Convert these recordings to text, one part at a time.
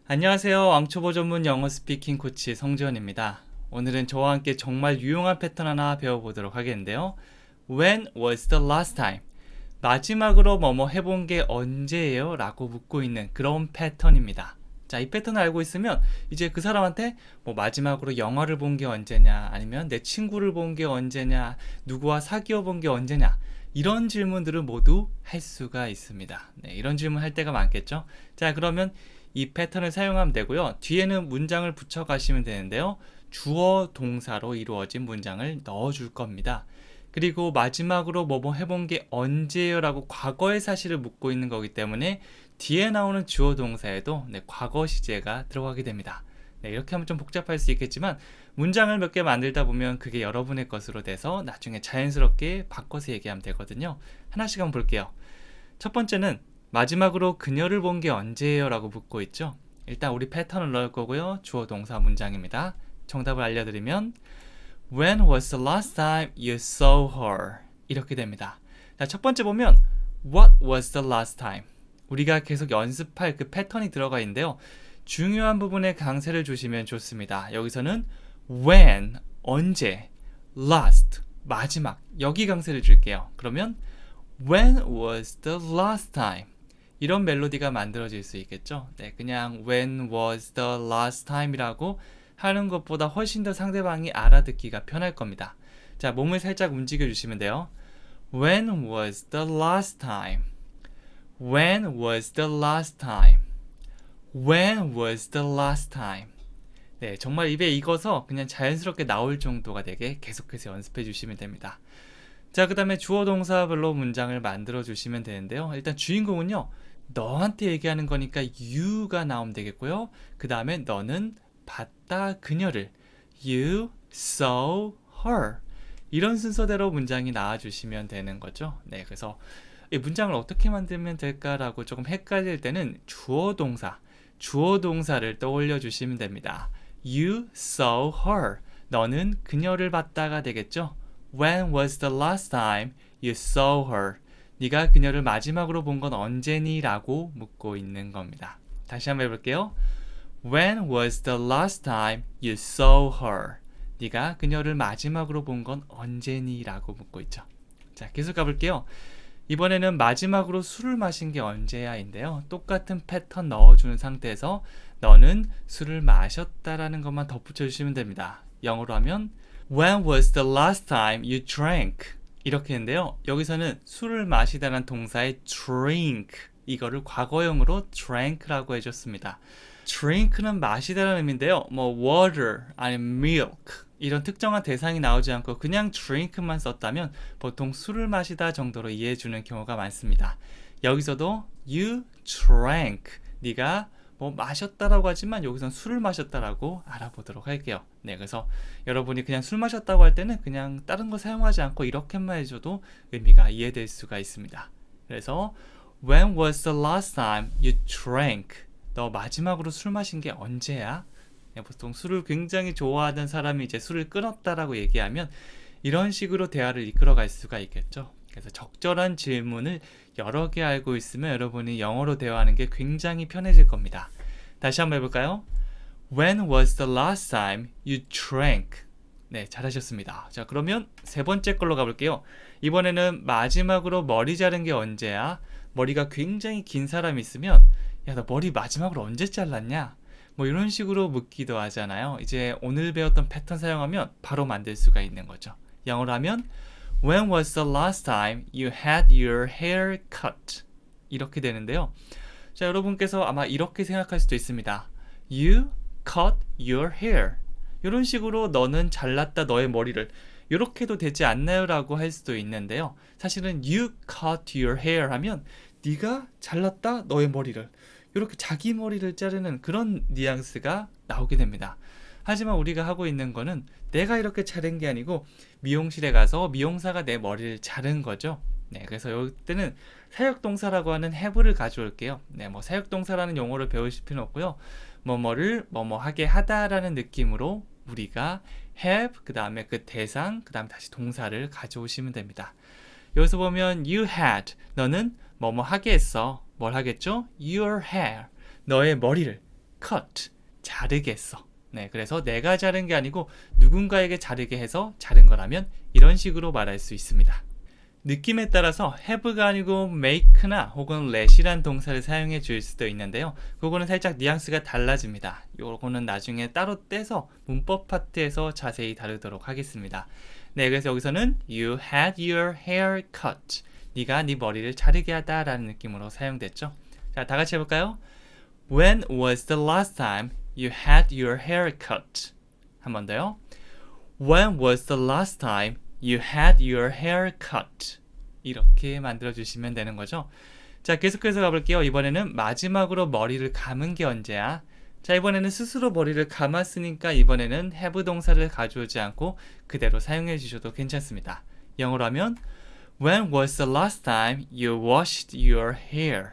안녕하세요. 왕초보 전문 영어 스피킹 코치 성지현입니다. 오늘은 저와 함께 정말 유용한 패턴 하나 배워보도록 하겠는데요. When was the last time? 마지막으로 뭐뭐 해본 게 언제예요? 라고 묻고 있는 그런 패턴입니다. 자, 이 패턴을 알고 있으면 이제 그 사람한테 뭐 마지막으로 영화를 본 게 언제냐, 아니면 내 친구를 본 게 언제냐, 누구와 사귀어 본 게 언제냐, 이런 질문들을 모두 할 수가 있습니다. 네, 이런 질문 할 때가 많겠죠? 자, 그러면 이 패턴을 사용하면 되고요. 뒤에는 문장을 붙여 가시면 되는데요. 주어 동사로 이루어진 문장을 넣어 줄 겁니다. 그리고 마지막으로 뭐뭐 해본 게 언제예요? 라고 과거의 사실을 묻고 있는 거기 때문에 뒤에 나오는 주어 동사에도 과거 시제가 들어가게 됩니다. 이렇게 하면 좀 복잡할 수 있겠지만 문장을 몇 개 만들다 보면 그게 여러분의 것으로 돼서 나중에 자연스럽게 바꿔서 얘기하면 되거든요. 하나씩 한번 볼게요. 첫 번째는 마지막으로 그녀를 본 게 언제예요? 라고 묻고 있죠. 일단 우리 패턴을 넣을 거고요. 주어 동사 문장입니다. 정답을 알려드리면 When was the last time you saw her? 이렇게 됩니다. 자, 첫 번째 보면 What was the last time? 우리가 계속 연습할 그 패턴이 들어가 있는데요. 중요한 부분에 강세를 주시면 좋습니다. 여기서는 when, 언제, last, 마지막, 여기 강세를 줄게요. 그러면 When was the last time? 이런 멜로디가 만들어질 수 있겠죠. 네, 그냥 When was the last time이라고 하는 것보다 훨씬 더 상대방이 알아듣기가 편할 겁니다. 자, 몸을 살짝 움직여 주시면 돼요. When was the last time? When was the last time? When was the last time? 네, 정말 입에 익어서 그냥 자연스럽게 나올 정도가 되게 계속해서 연습해 주시면 됩니다. 자, 그 다음에 주어 동사별로 문장을 만들어 주시면 되는데요. 일단 주인공은요, 너한테 얘기하는 거니까 you가 나오면 되겠고요. 그 다음에 너는 봤다 그녀를, you saw her, 이런 순서대로 문장이 나와주시면 되는 거죠. 네, 그래서 이 문장을 어떻게 만들면 될까라고 조금 헷갈릴 때는 주어 동사를 떠올려 주시면 됩니다. You saw her, 너는 그녀를 봤다가 되겠죠. When was the last time you saw her? 네가 그녀를 마지막으로 본 건 언제니? 라고 묻고 있는 겁니다. 다시 한번 해볼게요. When was the last time you saw her? 네가 그녀를 마지막으로 본 건 언제니? 라고 묻고 있죠. 자, 계속 가볼게요. 이번에는 마지막으로 술을 마신 게 언제야? 인데요. 똑같은 패턴 넣어주는 상태에서 너는 술을 마셨다라는 것만 덧붙여 주시면 됩니다. 영어로 하면 When was the last time you drank? 이렇게 했는데요. 여기서는 술을 마시다는 동사의 drink, 이거를 과거형으로 drank라고 해줬습니다. drink는 마시다라는 의미인데요. 뭐 water 아니면 milk 이런 특정한 대상이 나오지 않고 그냥 drink만 썼다면 보통 술을 마시다 정도로 이해해주는 경우가 많습니다. 여기서도 you drank, 네가 뭐 마셨다라고 하지만 여기선 술을 마셨다라고 알아보도록 할게요. 네, 그래서 여러분이 그냥 술 마셨다고 할 때는 그냥 다른 거 사용하지 않고 이렇게만 해줘도 의미가 이해될 수가 있습니다. 그래서 When was the last time you drank? 너 마지막으로 술 마신 게 언제야? 보통 술을 굉장히 좋아하는 사람이 이제 술을 끊었다라고 얘기하면 이런 식으로 대화를 이끌어갈 수가 있겠죠. 그래서 적절한 질문을 여러 개 알고 있으면 여러분이 영어로 대화하는 게 굉장히 편해질 겁니다. 다시 한번 해볼까요? When was the last time you drank? 네, 잘하셨습니다. 자, 그러면 세 번째 걸로 가볼게요. 이번에는 마지막으로 머리 자른 게 언제야? 머리가 굉장히 긴 사람이 있으면 야, 너 머리 마지막으로 언제 잘랐냐? 뭐 이런 식으로 묻기도 하잖아요. 이제 오늘 배웠던 패턴 사용하면 바로 만들 수가 있는 거죠. 영어로 하면 When was the last time you had your hair cut? 이렇게 되는데요. 자, 여러분께서 아마 이렇게 생각할 수도 있습니다. You cut your hair. 이런 식으로 너는 잘랐다 너의 머리를, 이렇게도 되지 않나요? 라고 할 수도 있는데요. 사실은 you cut your hair 하면 네가 잘랐다 너의 머리를, 이렇게 자기 머리를 자르는 그런 뉘앙스가 나오게 됩니다. 하지만 우리가 하고 있는 거는 내가 이렇게 자른 게 아니고 미용실에 가서 미용사가 내 머리를 자른 거죠. 네, 그래서 이때는 사역동사라고 하는 have를 가져올게요. 네, 뭐 사역동사라는 용어를 배우실 필요는 없고요. 뭐뭐를 뭐뭐하게 하다라는 느낌으로 우리가 have, 그 다음에 그 대상, 그 다음에 다시 동사를 가져오시면 됩니다. 여기서 보면 you had, 너는 뭐뭐하게 했어. 뭘 하겠죠? Your hair, 너의 머리를 cut. 자르게 했어. 네, 그래서 내가 자른 게 아니고 누군가에게 자르게 해서 자른 거라면 이런 식으로 말할 수 있습니다. 느낌에 따라서 have가 아니고 make나 혹은 let이란 동사를 사용해 줄 수도 있는데요. 그거는 살짝 뉘앙스가 달라집니다. 요거는 나중에 따로 떼서 문법 파트에서 자세히 다루도록 하겠습니다. 네, 그래서 여기서는 you had your hair cut. 네가 네 머리를 자르게 하다 라는 느낌으로 사용됐죠. 자, 다 같이 해볼까요? When was the last time you had your hair cut? 한 번 더요. When was the last time you had your hair cut? 이렇게 만들어주시면 되는 거죠. 자, 계속해서 가볼게요. 이번에는 마지막으로 머리를 감은 게 언제야? 자, 이번에는 스스로 머리를 감았으니까 이번에는 have 동사를 가져오지 않고 그대로 사용해 주셔도 괜찮습니다. 영어로 하면 When was the last time you washed your hair?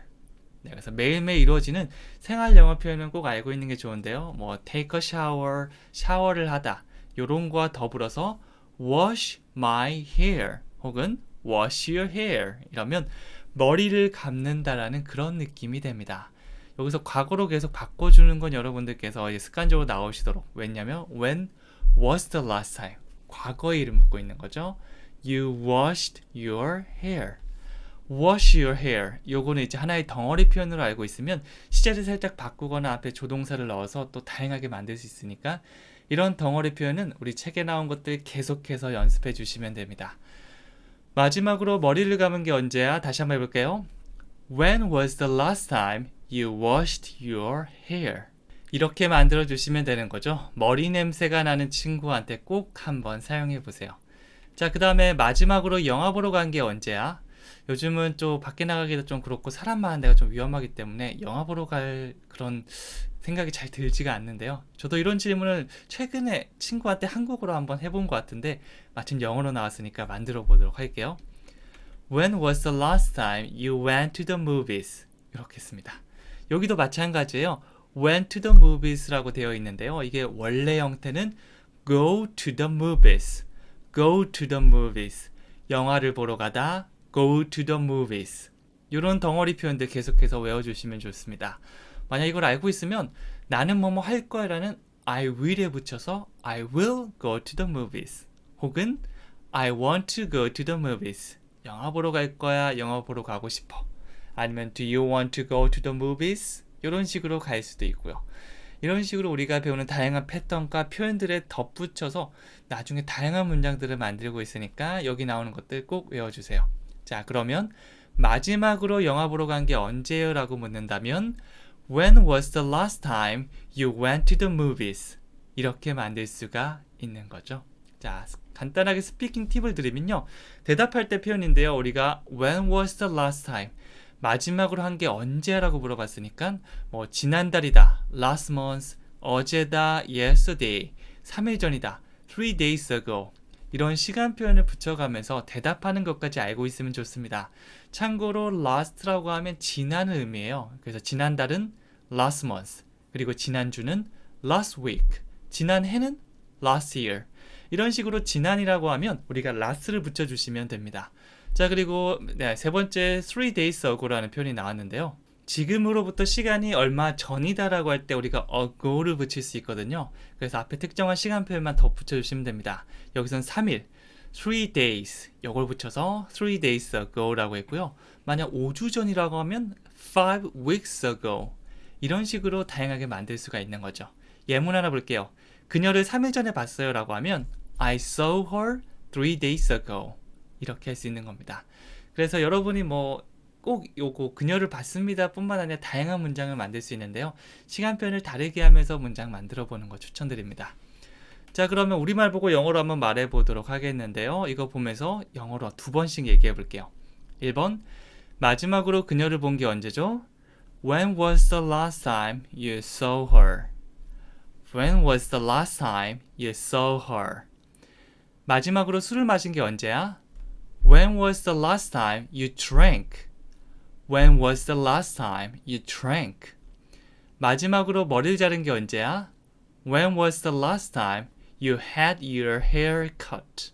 네, 그래서 매일매일 이루어지는 생활 영어 표현은 꼭 알고 있는 게 좋은데요. 뭐 take a shower, 샤워를 하다 요런 거와 더불어서 wash my hair 혹은 wash your hair 이러면 머리를 감는다라는 그런 느낌이 됩니다. 여기서 과거로 계속 바꿔주는 건 여러분들께서 습관적으로 나오시도록. 왜냐면 when was the last time 과거의 일을 묻고 있는 거죠. You washed your hair. wash your hair. 요거는 이제 하나의 덩어리 표현으로 알고 있으면 시제를 살짝 바꾸거나 앞에 조동사를 넣어서 또 다양하게 만들 수 있으니까 이런 덩어리 표현은 우리 책에 나온 것들 계속해서 연습해 주시면 됩니다. 마지막으로 머리를 감은 게 언제야? 다시 한번 해볼게요. When was the last time you washed your hair? 이렇게 만들어 주시면 되는 거죠. 머리 냄새가 나는 친구한테 꼭 한번 사용해 보세요. 자, 그 다음에 마지막으로 영화 보러 간 게 언제야? 요즘은 좀 밖에 나가기도 좀 그렇고 사람 많은 데가 좀 위험하기 때문에 영화 보러 갈 그런 생각이 잘 들지가 않는데요. 저도 이런 질문을 최근에 친구한테 한국어로 한번 해본 것 같은데 마침 영어로 나왔으니까 만들어 보도록 할게요. When was the last time you went to the movies? 이렇게 했습니다. 여기도 마찬가지예요. went to the movies라고 되어 있는데요. 이게 원래 형태는 go to the movies. go to the movies. 영화를 보러 가다. go to the movies. 이런 덩어리 표현들 계속해서 외워주시면 좋습니다. 만약 이걸 알고 있으면 나는 뭐뭐 할 거야 라는 I will에 붙여서 I will go to the movies 혹은 I want to go to the movies. 영화 보러 갈 거야. 영화 보러 가고 싶어. 아니면 Do you want to go to the movies? 이런 식으로 갈 수도 있고요. 이런 식으로 우리가 배우는 다양한 패턴과 표현들에 덧붙여서 나중에 다양한 문장들을 만들고 있으니까 여기 나오는 것들 꼭 외워주세요. 자, 그러면 마지막으로 영화 보러 간 게 언제요? 라고 묻는다면 When was the last time you went to the movies? 이렇게 만들 수가 있는 거죠. 자, 간단하게 스피킹 팁을 드리면요. 대답할 때 표현인데요. 우리가 When was the last time? 마지막으로 한 게 언제라고 물어봤으니까 뭐 지난달이다, last month, 어제다, yesterday, 3일 전이다, 3 days ago 이런 시간 표현을 붙여가면서 대답하는 것까지 알고 있으면 좋습니다. 참고로 last라고 하면 지난을 의미해요. 그래서 지난달은 last month, 그리고 지난주는 last week, 지난해는 last year 이런 식으로 지난이라고 하면 우리가 last를 붙여주시면 됩니다. 자, 그리고 세 번째 3 days ago라는 표현이 나왔는데요. 지금으로부터 시간이 얼마 전이다라고 할 때 우리가 ago를 붙일 수 있거든요. 그래서 앞에 특정한 시간 표현만 더 붙여주시면 됩니다. 여기서는 3일, 3 days 이걸 붙여서 3 days ago라고 했고요. 만약 5주 전이라고 하면 5 weeks ago 이런 식으로 다양하게 만들 수가 있는 거죠. 예문 하나 볼게요. 그녀를 3일 전에 봤어요 라고 하면 I saw her 3 days ago 이렇게 할 수 있는 겁니다. 그래서 여러분이 뭐 꼭 요거 그녀를 봤습니다 뿐만 아니라 다양한 문장을 만들 수 있는데요. 시간 표현을 다르게 하면서 문장 만들어 보는 거 추천드립니다. 자, 그러면 우리말 보고 영어로 한번 말해 보도록 하겠는데요. 이거 보면서 영어로 2번씩 얘기해 볼게요. 1번, 마지막으로 그녀를 본 게 언제죠? When was the last time you saw her? When was the last time you saw her? 마지막으로 술을 마신 게 언제야? When was the last time you drank? When was the last time you drank? 마지막으로 머리를 자른 게 언제야? When was the last time you had your hair cut?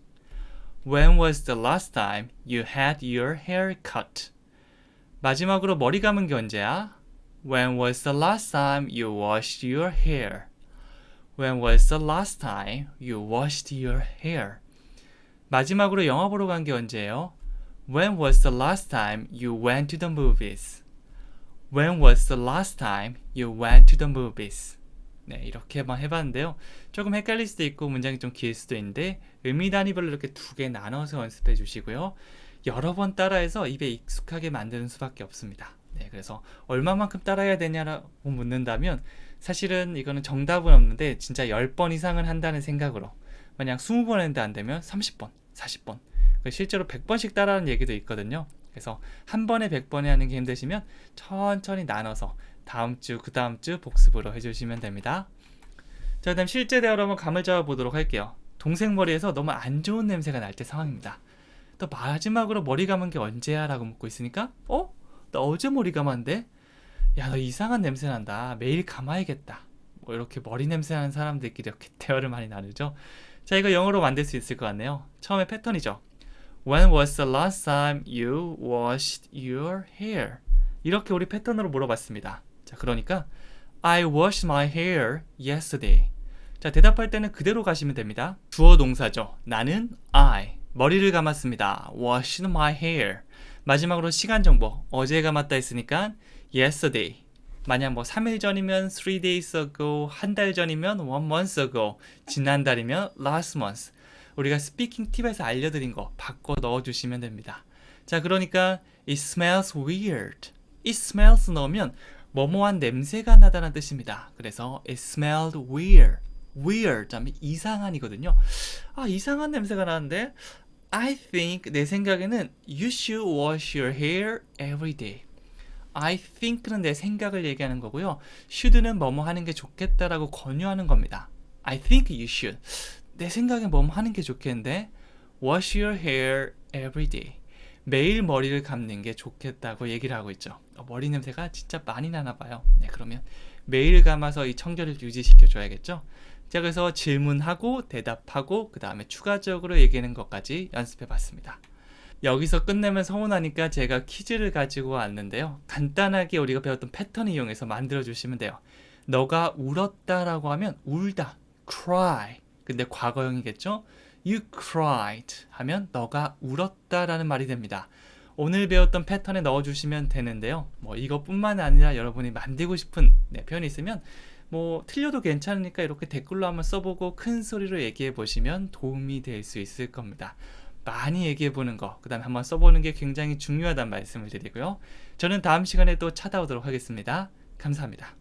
When was the last time you had your hair cut? 마지막으로 머리 감은 게 언제야? When was the last time you washed your hair? When was the last time you washed your hair? 마지막으로 영화 보러 간 게 언제예요? When was the last time you went to the movies? When was the last time you went to the movies? 네, 이렇게만 해봤는데요. 조금 헷갈릴 수도 있고 문장이 좀 길 수도 있는데 의미 단위별로 이렇게 두 개 나눠서 연습해 주시고요. 여러 번 따라해서 입에 익숙하게 만드는 수밖에 없습니다. 네, 그래서 얼마만큼 따라해야 되냐라고 묻는다면 사실은 이거는 정답은 없는데 진짜 10번 이상은 한다는 생각으로 만약 20번 했는데 안 되면 30번, 40번 실제로 100번씩 따라하는 얘기도 있거든요. 그래서 한 번에 100번에 하는 게 힘드시면 천천히 나눠서 다음 주, 그 다음 주 복습으로 해주시면 됩니다. 자, 그다음 실제 대화로 한번 감을 잡아보도록 할게요. 동생 머리에서 너무 안 좋은 냄새가 날 때 상황입니다. 또 마지막으로 머리 감은 게 언제야? 라고 묻고 있으니까 나 어제 머리 감았는데? 야, 너 이상한 냄새 난다. 매일 감아야겠다. 뭐 이렇게 머리 냄새 나는 사람들끼리 이렇게 대화를 많이 나누죠. 자, 이거 영어로 만들 수 있을 것 같네요. 처음에 패턴이죠. When was the last time you washed your hair? 이렇게 우리 패턴으로 물어봤습니다. 자, 그러니까 I washed my hair yesterday. 자, 대답할 때는 그대로 가시면 됩니다. 주어 동사죠. 나는 I 머리를 감았습니다. washed my hair. 마지막으로 시간 정보. 어제 감았다 했으니까 yesterday. 만약 뭐 3일 전이면 3 days ago, 한 달 전이면 1 month ago, 지난달이면 last month. 우리가 스피킹 팁에서 알려드린 거 바꿔 넣어주시면 됩니다. 자, 그러니까 it smells weird. it smells 넣으면 뭐뭐한 냄새가 나다는 뜻입니다. 그래서 it smelled weird. weird 하면 이상한이거든요. 아, 이상한 냄새가 나는데 I think 내 생각에는 you should wash your hair every day. I think는 내 생각을 얘기하는 거고요. should는 뭐뭐 하는 게 좋겠다라고 권유하는 겁니다. I think you should. 내 생각에 뭐뭐 하는 게 좋겠는데 wash your hair every day. 매일 머리를 감는 게 좋겠다고 얘기를 하고 있죠. 머리 냄새가 진짜 많이 나나 봐요. 네, 그러면 매일 감아서 이 청결을 유지시켜 줘야겠죠. 자, 그래서 질문하고 대답하고 그 다음에 추가적으로 얘기하는 것까지 연습해 봤습니다. 여기서 끝내면 서운하니까 제가 퀴즈를 가지고 왔는데요. 간단하게 우리가 배웠던 패턴을 이용해서 만들어 주시면 돼요. 너가 울었다라고 하면 울다, cry. 근데 과거형이겠죠? You cried 하면 너가 울었다라는 말이 됩니다. 오늘 배웠던 패턴에 넣어주시면 되는데요. 뭐 이것뿐만 아니라 여러분이 만들고 싶은 표현이 있으면 뭐 틀려도 괜찮으니까 이렇게 댓글로 한번 써보고 큰 소리로 얘기해 보시면 도움이 될 수 있을 겁니다. 많이 얘기해 보는 거, 그 다음에 한번 써보는 게 굉장히 중요하다는 말씀을 드리고요. 저는 다음 시간에 또 찾아오도록 하겠습니다. 감사합니다.